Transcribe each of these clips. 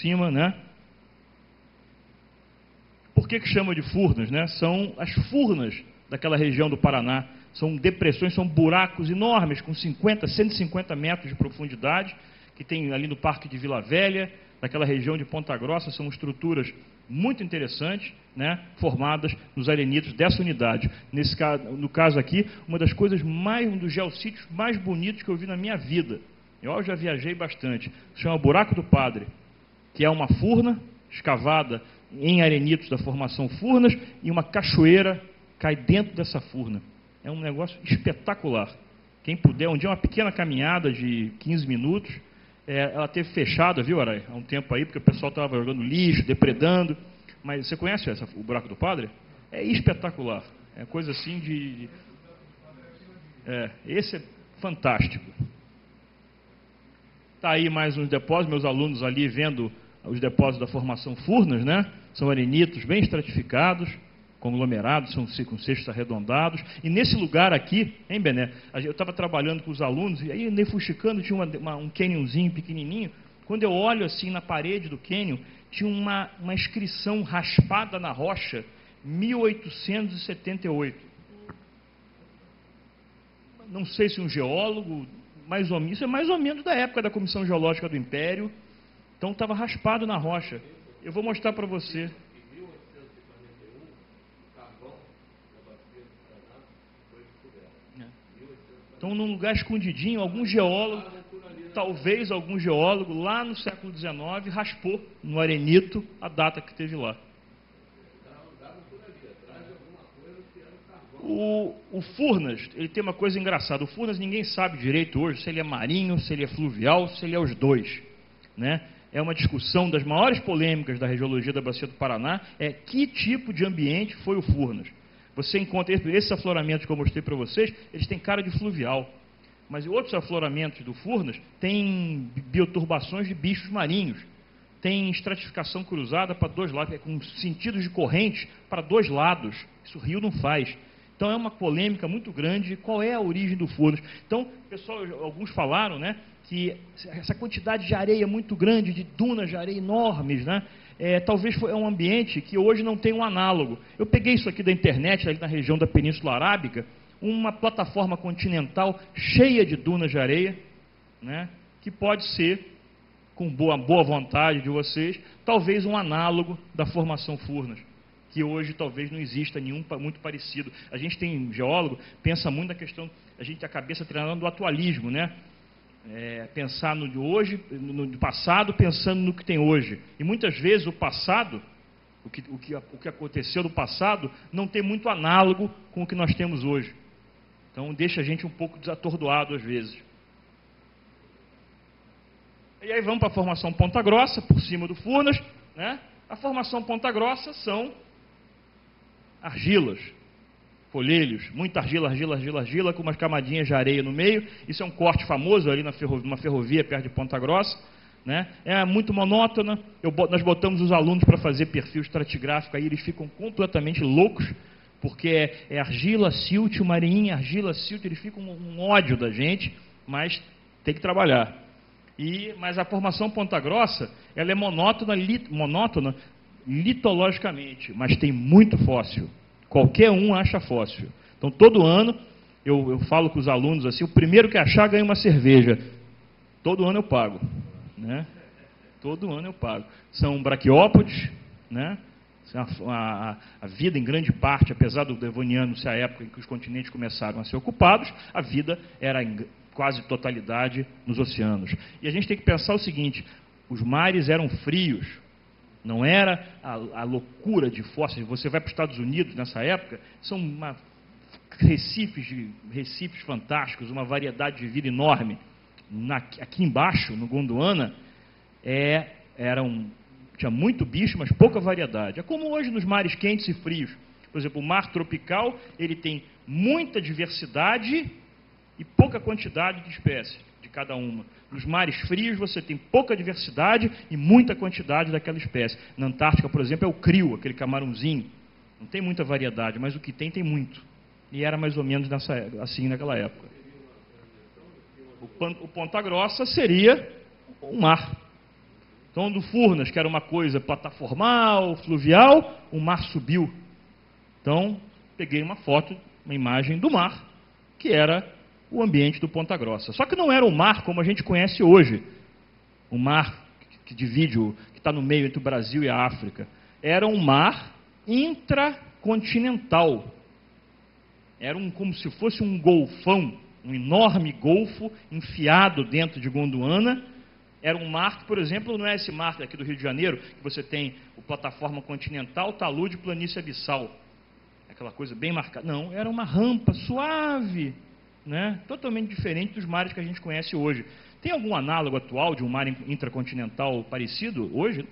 cima, né? Por que chama de furnas, né? São as furnas daquela região do Paraná. São depressões, são buracos enormes, com 50, 150 metros de profundidade, que tem ali no Parque de Vila Velha, naquela região de Ponta Grossa. São estruturas muito interessantes, né, formadas nos arenitos dessa unidade. No caso aqui, um dos geossítios mais bonitos que eu vi na minha vida. Eu já viajei bastante. Se chama Buraco do Padre, que é uma furna escavada em arenitos da formação Furnas, e uma cachoeira cai dentro dessa furna. É um negócio espetacular. Quem puder, um dia uma pequena caminhada de 15 minutos, ela teve fechada, viu, Arai? Há um tempo aí, porque o pessoal estava jogando lixo, depredando. Mas você conhece o Buraco do Padre? É espetacular. É coisa assim esse é fantástico. Está aí mais uns depósitos, meus alunos ali vendo os depósitos da formação Furnas, né? São arenitos bem estratificados, conglomerados, são com cestos arredondados. E nesse lugar aqui, hein, Bené? Eu estava trabalhando com os alunos, e aí, fuxicando, tinha um canyonzinho pequenininho. Quando eu olho assim na parede do cânion, tinha uma inscrição raspada na rocha, 1878. Não sei se um geólogo, isso é mais ou menos da época da Comissão Geológica do Império. Então estava raspado na rocha. Eu vou mostrar para você. Então, num lugar escondidinho, talvez algum geólogo, lá no século XIX, raspou no arenito a data que teve lá. O Furnas, ele tem uma coisa engraçada. O Furnas, ninguém sabe direito hoje se ele é marinho, se ele é fluvial, se ele é os dois, né? É uma discussão das maiores polêmicas da geologia da Bacia do Paraná, que tipo de ambiente foi o Furnas. Você encontra esses afloramentos que eu mostrei para vocês, eles têm cara de fluvial. Mas outros afloramentos do Furnas têm bioturbações de bichos marinhos. Tem estratificação cruzada para dois lados, com sentidos de corrente para dois lados. Isso o rio não faz. Então é uma polêmica muito grande. Qual é a origem do Furnas? Então, pessoal, alguns falaram, né, que essa quantidade de areia muito grande, de dunas de areia enormes, né, talvez é um ambiente que hoje não tem um análogo. Eu peguei isso aqui da internet, ali na região da Península Arábica, uma plataforma continental cheia de dunas de areia, né, que pode ser, com boa vontade de vocês, talvez um análogo da formação Furnas, que hoje talvez não exista nenhum muito parecido. A gente tem geólogo, pensa muito na questão, a cabeça treinando do atualismo, né? Pensar no de hoje, no passado, pensando no que tem hoje. E muitas vezes o passado, o que aconteceu no passado, não tem muito análogo com o que nós temos hoje. Então deixa a gente um pouco desatordoado às vezes. E aí vamos para a formação Ponta Grossa, por cima do Furnas, né? A formação Ponta Grossa são argilas, folhelhos, muita argila, com umas camadinhas de areia no meio. Isso é um corte famoso ali numa ferrovia perto de Ponta Grossa, né? É muito monótona. Nós botamos os alunos para fazer perfil estratigráfico, aí eles ficam completamente loucos, porque é argila, silt, marinha, argila, silt, eles ficam um ódio da gente, mas tem que trabalhar. Mas a formação Ponta Grossa, ela é monótona litologicamente, mas tem muito fóssil. Qualquer um acha fóssil. Então, todo ano, eu falo com os alunos assim, o primeiro que achar ganha uma cerveja. Todo ano eu pago, né? Todo ano eu pago. São braquiópodes, né? A vida, em grande parte, apesar do Devoniano ser a época em que os continentes começaram a ser ocupados, a vida era em quase totalidade nos oceanos. E a gente tem que pensar o seguinte: os mares eram frios, não era a loucura de fósseis. Você vai para os Estados Unidos nessa época, são recifes fantásticos, uma variedade de vida enorme. Aqui embaixo, no Gondwana, tinha muito bicho, mas pouca variedade. É como hoje nos mares quentes e frios. Por exemplo, o mar tropical, ele tem muita diversidade e pouca quantidade de espécies de cada uma. Nos mares frios você tem pouca diversidade e muita quantidade daquela espécie. Na Antártica, por exemplo, é o crio, aquele camarãozinho. Não tem muita variedade, mas o que tem muito. E era mais ou menos assim naquela época. O Ponta Grossa seria o mar. Então, do Furnas, que era uma coisa plataformal, fluvial, o mar subiu. Então, peguei uma foto, uma imagem do mar, que era o ambiente do Ponta Grossa. Só que não era o mar como a gente conhece hoje, o mar que divide, que está no meio entre o Brasil e a África. Era um mar intracontinental. Era como se fosse um golfão, um enorme golfo enfiado dentro de Gondwana. Era um mar que, por exemplo, não é esse mar aqui do Rio de Janeiro, que você tem a plataforma continental, talude e planície abissal. Aquela coisa bem marcada. Não, era uma rampa suave, né? Totalmente diferente dos mares que a gente conhece hoje. Tem algum análogo atual de um mar intracontinental parecido hoje?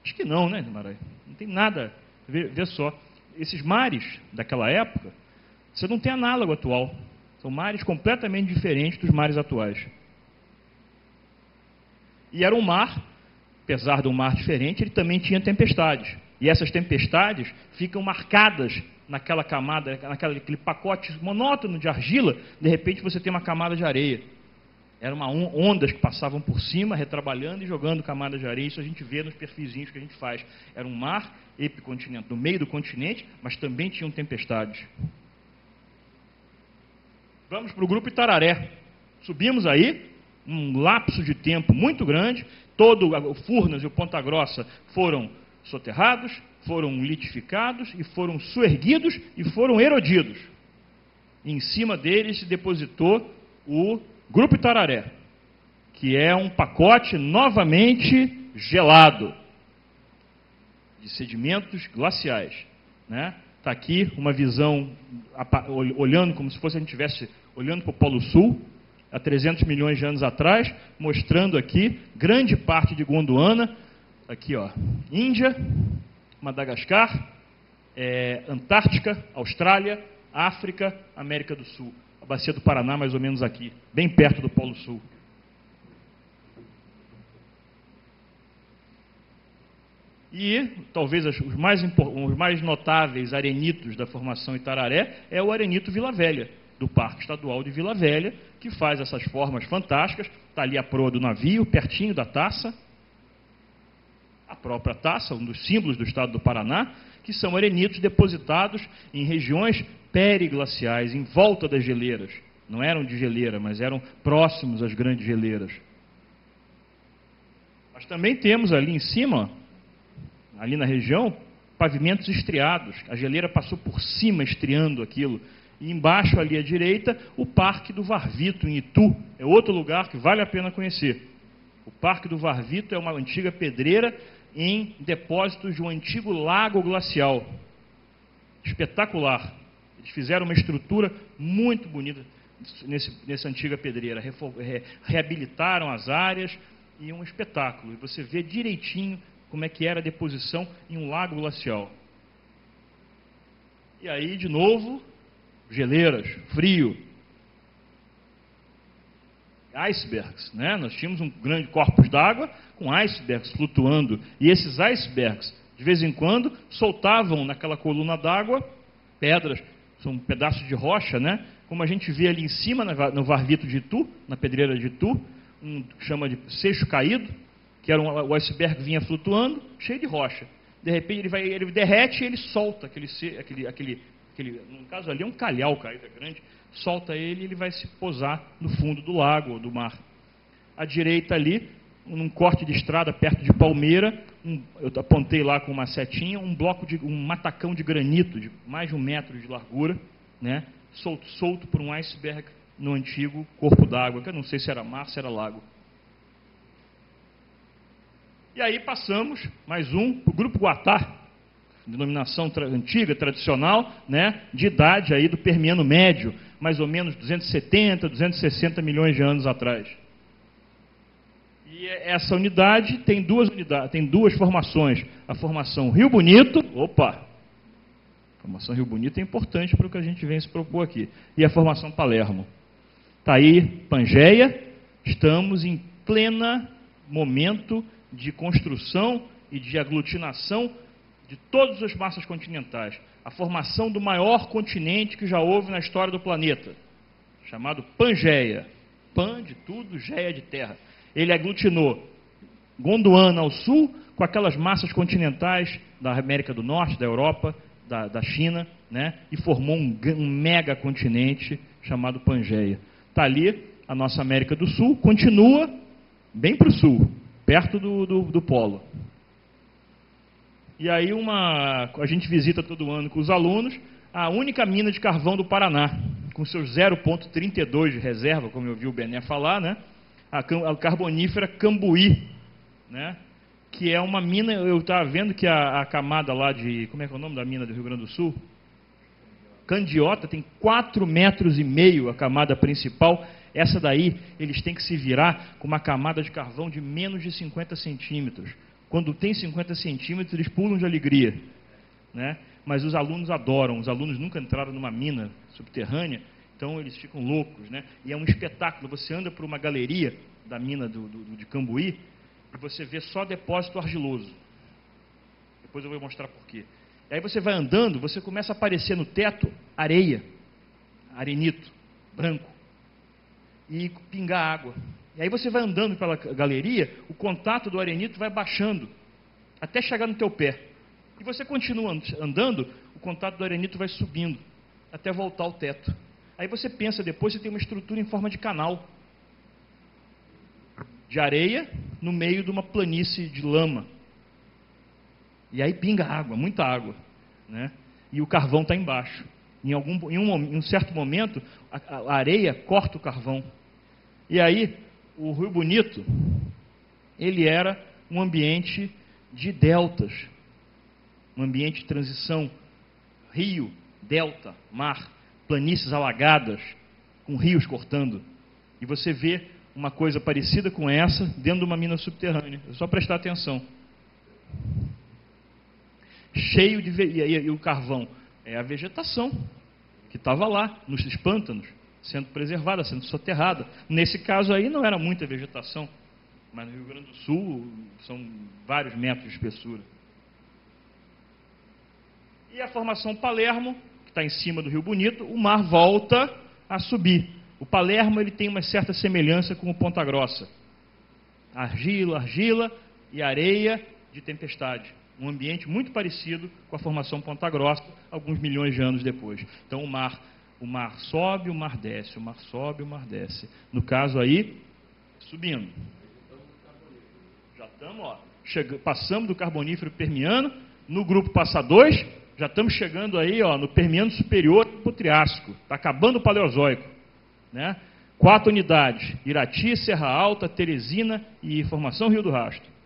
Acho que não, né, Marai? Não tem nada. Vê só. Esses mares daquela época, você não tem análogo atual. São mares completamente diferentes dos mares atuais. E era um mar, apesar de um mar diferente, ele também tinha tempestades. E essas tempestades ficam marcadas naquela camada, naquele pacote monótono de argila, de repente você tem uma camada de areia. Eram ondas que passavam por cima, retrabalhando e jogando camadas de areia. Isso a gente vê nos perfizinhos que a gente faz. Era um mar epicontinental, no meio do continente, mas também tinham tempestades. Vamos para o grupo Itararé. Subimos aí, um lapso de tempo muito grande, todo o Furnas e o Ponta Grossa foram soterrados, foram litificados e foram suerguidos e foram erodidos. E em cima deles se depositou o Grupo Itararé, que é um pacote novamente gelado de sedimentos glaciais, né? Está aqui uma visão olhando como se fosse a gente estivesse olhando para o Polo Sul, há 300 milhões de anos atrás, mostrando aqui grande parte de Gondwana, aqui ó, Índia, Madagascar, Antártica, Austrália, África, América do Sul. A bacia do Paraná mais ou menos aqui, bem perto do Polo Sul. E talvez os mais notáveis arenitos da formação Itararé é o arenito Vila Velha, do Parque Estadual de Vila Velha, que faz essas formas fantásticas. Está ali a proa do navio, pertinho da taça. A própria taça, um dos símbolos do estado do Paraná, que são arenitos depositados em regiões periglaciais, em volta das geleiras. Não eram de geleira, mas eram próximos às grandes geleiras. Mas também temos ali em cima, ali na região, pavimentos estriados. A geleira passou por cima, estriando aquilo. E embaixo, ali à direita, o Parque do Varvito, em Itu. É outro lugar que vale a pena conhecer. O Parque do Varvito é uma antiga pedreira em depósitos de um antigo lago glacial. Espetacular. Eles fizeram uma estrutura muito bonita nessa antiga pedreira. Reabilitaram as áreas e um espetáculo. E você vê direitinho como é que era a deposição em um lago glacial. E aí, de novo, geleiras, frio. Icebergs, né? Nós tínhamos um grande corpus d'água com icebergs flutuando. E esses icebergs, de vez em quando, soltavam naquela coluna d'água pedras, são pedaços de rocha, né? Como a gente vê ali em cima, no Varvito de Itu, na pedreira de Itu, chama de seixo caído, que era o iceberg vinha flutuando, cheio de rocha. De repente ele derrete e ele solta aquele, no caso ali é um calhau caído, é grande, solta ele e ele vai se posar no fundo do lago ou do mar. À direita ali, num corte de estrada perto de Palmeira, eu apontei lá com uma setinha, um matacão de granito de mais de 1 metro de largura, né, solto por um iceberg no antigo corpo d'água, que eu não sei se era mar, se era lago. E aí passamos, mais para o Grupo Guatá, denominação antiga, tradicional, né, de idade aí do Permiano Médio, mais ou menos 270, 260 milhões de anos atrás. E essa unidade tem duas formações. A formação Rio Bonito, a formação Rio Bonito é importante para o que a gente vem se propor aqui. E a formação Palermo. Está aí Pangeia, estamos em pleno momento de construção e de aglutinação de todas as massas continentais. A formação do maior continente que já houve na história do planeta, chamado Pangeia. Pan de tudo, Geia de terra. Ele aglutinou Gondwana ao sul, com aquelas massas continentais da América do Norte, da Europa, da China, né? E formou um mega continente chamado Pangeia. Está ali a nossa América do Sul, continua bem para o sul, perto do polo. E aí a gente visita todo ano com os alunos a única mina de carvão do Paraná, com seus 0,32 de reserva, como eu vi o Bené falar, né? A carbonífera Cambuí, né? Que é uma mina, eu estava vendo que a camada lá de, como é que é o nome da mina do Rio Grande do Sul? Candiota, tem 4,5 metros a camada principal. Essa daí, eles têm que se virar com uma camada de carvão de menos de 50 centímetros. Quando tem 50 centímetros, eles pulam de alegria, né? Mas os alunos adoram, os alunos nunca entraram numa mina subterrânea, então eles ficam loucos, né? E é um espetáculo, você anda por uma galeria da mina de Cambuí, e você vê só depósito argiloso. Depois eu vou mostrar por quê. E aí você vai andando, você começa a aparecer no teto areia, arenito, branco, e pingar água. E aí você vai andando pela galeria, o contato do arenito vai baixando, até chegar no teu pé. E você continua andando, o contato do arenito vai subindo, até voltar ao teto. Aí você pensa, depois você tem uma estrutura em forma de canal, de areia, no meio de uma planície de lama. E aí pinga água, muita água, né? E o carvão está embaixo. Em um certo momento, a areia corta o carvão. E aí, o Rio Bonito, ele era um ambiente de deltas, um ambiente de transição, rio, delta, mar, planícies alagadas, com rios cortando. E você vê uma coisa parecida com essa dentro de uma mina subterrânea. É só prestar atenção. Cheio de... E o carvão é a vegetação que estava lá, nos pântanos, sendo preservada, sendo soterrada. Nesse caso aí não era muita vegetação, mas no Rio Grande do Sul são vários metros de espessura. E a formação Palermo, que está em cima do Rio Bonito, o mar volta a subir. O Palermo ele tem uma certa semelhança com o Ponta Grossa. Argila e areia de tempestade. Um ambiente muito parecido com a formação Ponta Grossa, alguns milhões de anos depois. Então o mar sobe, o mar desce, o mar sobe, o mar desce. No caso aí, subindo. Já estamos, passamos do Carbonífero Permiano, no grupo Passa 2, já estamos chegando aí, no Permiano Superior para o Triássico. Está acabando o Paleozoico, né? 4 unidades, Irati, Serra Alta, Teresina e Formação Rio do Rastro.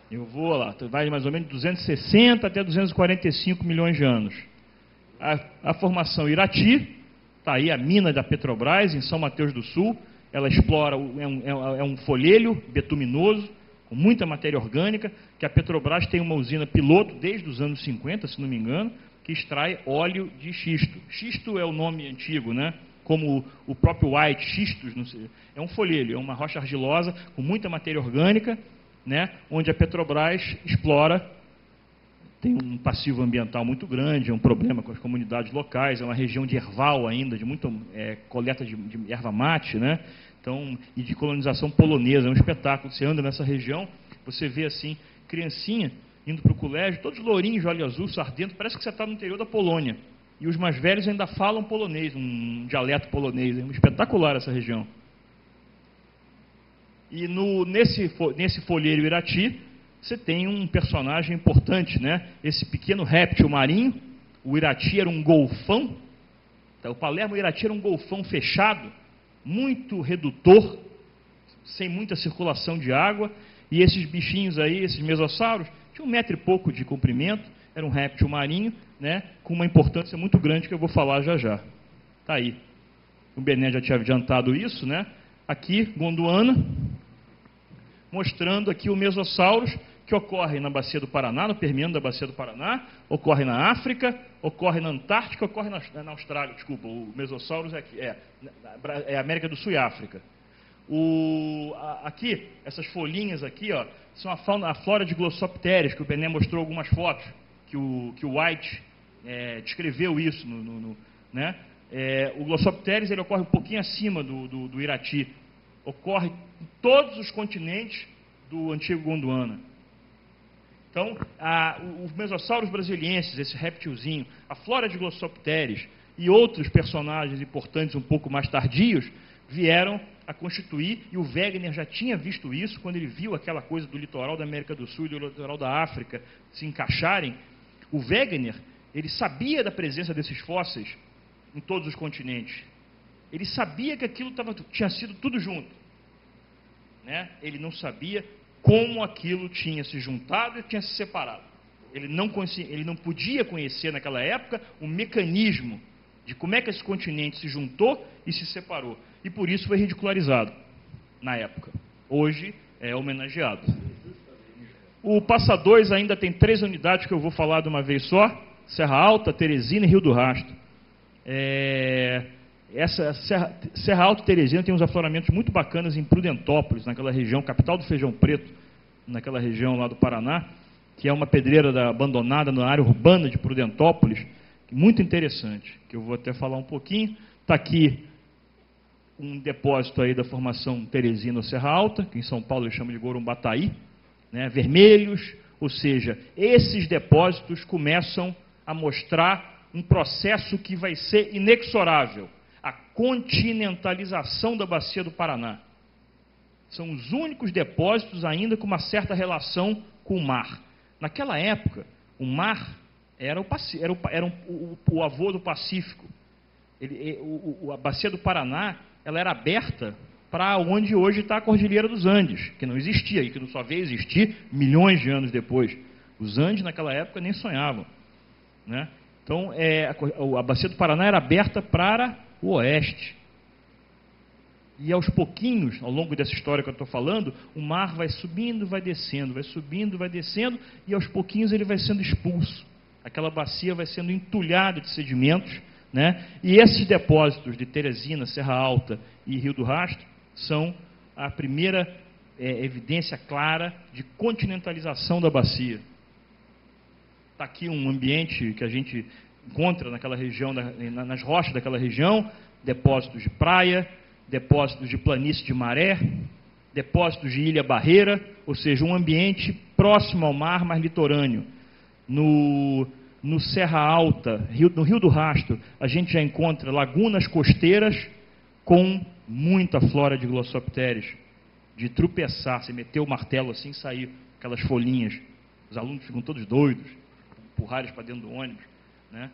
Eu vou lá, vai mais ou menos de 260 até 245 milhões de anos. A formação Irati, está aí a mina da Petrobras, em São Mateus do Sul. Ela explora, é um folhelho betuminoso, com muita matéria orgânica, que a Petrobras tem uma usina piloto desde os anos 50, se não me engano, que extrai óleo de xisto. Xisto é o nome antigo, né? Como o próprio white, xistos, não sei, é um folhelho, é uma rocha argilosa com muita matéria orgânica, né? Onde a Petrobras explora, tem um passivo ambiental muito grande, é um problema com as comunidades locais, é uma região de erval ainda, de muita coleta de erva mate, né? Então, e de colonização polonesa, é um espetáculo. Você anda nessa região, você vê assim, criancinha indo para o colégio, todos lourinhos de olho azul, sardento, parece que você está no interior da Polônia. E os mais velhos ainda falam polonês, um dialeto polonês, é espetacular essa região. E nesse folheiro Irati, você tem um personagem importante, né? Esse pequeno réptil marinho. O Irati era um golfão. Então, o Palermo Irati era um golfão fechado, muito redutor, sem muita circulação de água. E esses bichinhos aí, esses mesossauros, tinham 1 metro e pouco de comprimento. Era um réptil marinho, né? Com uma importância muito grande que eu vou falar já já. Está aí. O Bené já tinha adiantado isso, né? Aqui, Gondwana, mostrando aqui o Mesossauros, que ocorre na Bacia do Paraná, no Permiano da Bacia do Paraná, ocorre na África, ocorre na Antártica, ocorre na Austrália, desculpa, o Mesossauros é América do Sul e África. Aqui, essas folhinhas aqui, são a flora de Glossopteris, que o Bené mostrou algumas fotos, que o White descreveu isso, né? O Glossopteris ele ocorre um pouquinho acima do Irati. Ocorre em todos os continentes do antigo Gondwana. Então, os mesossauros brasilienses, esse reptilzinho, a flora de Glossopteris e outros personagens importantes um pouco mais tardios vieram a constituir, e o Wegener já tinha visto isso quando ele viu aquela coisa do litoral da América do Sul e do litoral da África se encaixarem. O Wegener, ele sabia da presença desses fósseis em todos os continentes. Ele sabia que aquilo tinha sido tudo junto, né? Ele não sabia como aquilo tinha se juntado e tinha se separado. Ele não podia conhecer naquela época o mecanismo de como é que esse continente se juntou e se separou. E por isso foi ridicularizado na época. Hoje é homenageado. O Passa 2 ainda tem 3 unidades que eu vou falar de uma vez só: Serra Alta, Teresina e Rio do Rastro. Essa Serra Alta e Teresina tem uns afloramentos muito bacanas em Prudentópolis, naquela região, capital do feijão preto, naquela região lá do Paraná, que é uma pedreira abandonada na área urbana de Prudentópolis, muito interessante, que eu vou até falar um pouquinho. Está aqui um depósito aí da formação Teresina ou Serra Alta, que em São Paulo eles chamam de Gorumbataí, né, vermelhos, ou seja, esses depósitos começam a mostrar um processo que vai ser inexorável: a continentalização da bacia do Paraná. São os únicos depósitos ainda com uma certa relação com o mar. Naquela época, o mar era o avô do Pacífico. A bacia do Paraná, ela era aberta para onde hoje está a Cordilheira dos Andes, que não existia e que só veio existir milhões de anos depois. Os Andes, naquela época, nem sonhavam, né? Então, a bacia do Paraná era aberta para o oeste. E aos pouquinhos, ao longo dessa história que eu estou falando, o mar vai subindo, vai descendo, vai subindo, vai descendo, e aos pouquinhos ele vai sendo expulso. Aquela bacia vai sendo entulhada de sedimentos, né? E esses depósitos de Teresina, Serra Alta e Rio do Rastro são a primeira evidência clara de continentalização da bacia. Está aqui um ambiente que a gente encontra naquela região, nas rochas daquela região: depósitos de praia, depósitos de planície de maré, depósitos de ilha barreira, ou seja, um ambiente próximo ao mar, mas litorâneo. No Serra Alta, no Rio do Rastro, a gente já encontra lagunas costeiras com muita flora de Glossopteris, de tropeçar, você meter o martelo assim e sair aquelas folhinhas. Os alunos ficam todos doidos, empurrar eles para dentro do ônibus, né?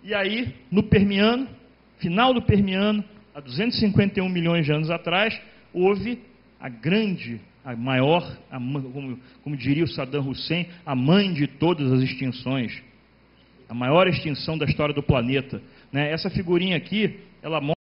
E aí, no Permiano, final do Permiano, há 251 milhões de anos atrás, houve a maior, como diria o Saddam Hussein, a mãe de todas as extinções, a maior extinção da história do planeta, né? Essa figurinha aqui, ela mostra